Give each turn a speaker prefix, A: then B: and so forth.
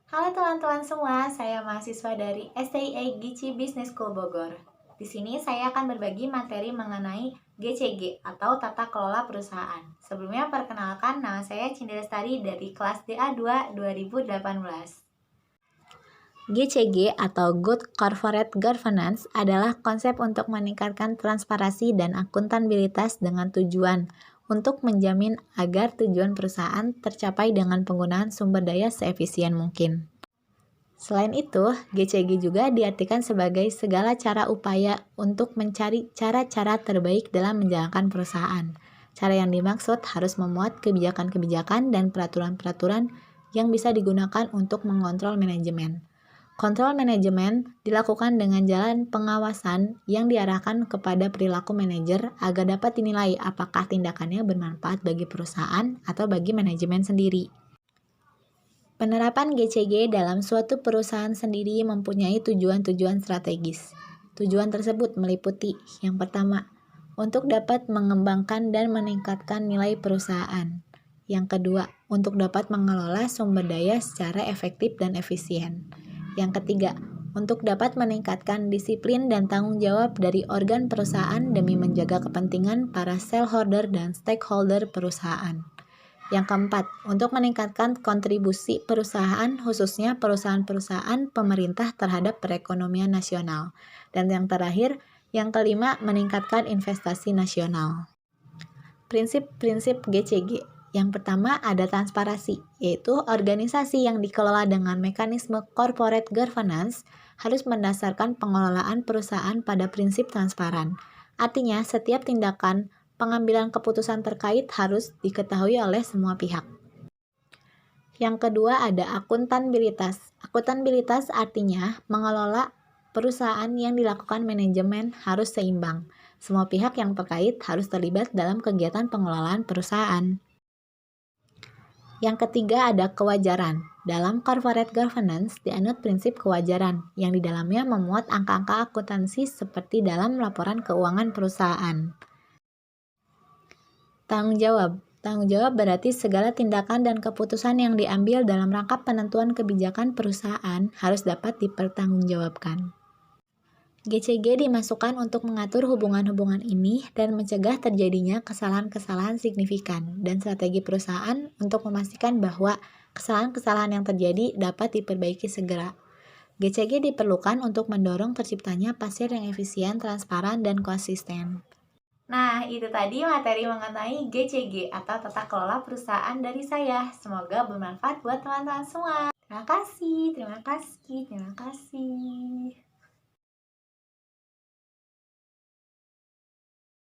A: Halo teman-teman semua, saya mahasiswa dari STIA Gici Business School Bogor. Di sini saya akan berbagi materi mengenai GCG atau Tata Kelola Perusahaan. Sebelumnya perkenalkan, nama saya Cindy Lestari dari kelas DA2 2018. GCG atau Good Corporate Governance adalah konsep untuk meningkatkan transparansi dan akuntabilitas dengan tujuan untuk menjamin agar tujuan perusahaan tercapai dengan penggunaan sumber daya seefisien mungkin. Selain itu, GCG juga diartikan sebagai segala cara upaya untuk mencari cara-cara terbaik dalam menjalankan perusahaan. Cara yang dimaksud harus memuat kebijakan-kebijakan dan peraturan-peraturan yang bisa digunakan untuk mengontrol manajemen. Kontrol manajemen dilakukan dengan jalan pengawasan yang diarahkan kepada perilaku manajer agar dapat dinilai apakah tindakannya bermanfaat bagi perusahaan atau bagi manajemen sendiri. Penerapan GCG dalam suatu perusahaan sendiri mempunyai tujuan-tujuan strategis. Tujuan tersebut meliputi yang pertama, untuk dapat mengembangkan dan meningkatkan nilai perusahaan. Yang kedua, untuk dapat mengelola sumber daya secara efektif dan efisien. Yang ketiga, untuk dapat meningkatkan disiplin dan tanggung jawab dari organ perusahaan demi menjaga kepentingan para shareholder dan stakeholder perusahaan. Yang keempat, untuk meningkatkan kontribusi perusahaan, khususnya perusahaan-perusahaan pemerintah terhadap perekonomian nasional. Dan yang terakhir, yang kelima, meningkatkan investasi nasional. Prinsip-prinsip GCG. Yang pertama ada transparansi, yaitu organisasi yang dikelola dengan mekanisme corporate governance harus mendasarkan pengelolaan perusahaan pada prinsip transparan. Artinya, setiap tindakan pengambilan keputusan terkait harus diketahui oleh semua pihak. Yang kedua ada akuntabilitas. Akuntabilitas artinya mengelola perusahaan yang dilakukan manajemen harus seimbang. Semua pihak yang terkait harus terlibat dalam kegiatan pengelolaan perusahaan. Yang ketiga ada kewajaran. Dalam corporate governance dianut prinsip kewajaran yang di dalamnya memuat angka-angka akuntansi seperti dalam laporan keuangan perusahaan. Tanggung jawab. Tanggung jawab berarti segala tindakan dan keputusan yang diambil dalam rangka penentuan kebijakan perusahaan harus dapat dipertanggungjawabkan. GCG dimasukkan untuk mengatur hubungan-hubungan ini dan mencegah terjadinya kesalahan-kesalahan signifikan dan strategi perusahaan untuk memastikan bahwa kesalahan-kesalahan yang terjadi dapat diperbaiki segera. GCG diperlukan untuk mendorong terciptanya pasar yang efisien, transparan, dan konsisten. Nah, itu tadi materi mengenai GCG atau Tata Kelola Perusahaan dari saya. Semoga bermanfaat buat teman-teman semua. Terima kasih, terima kasih, terima kasih.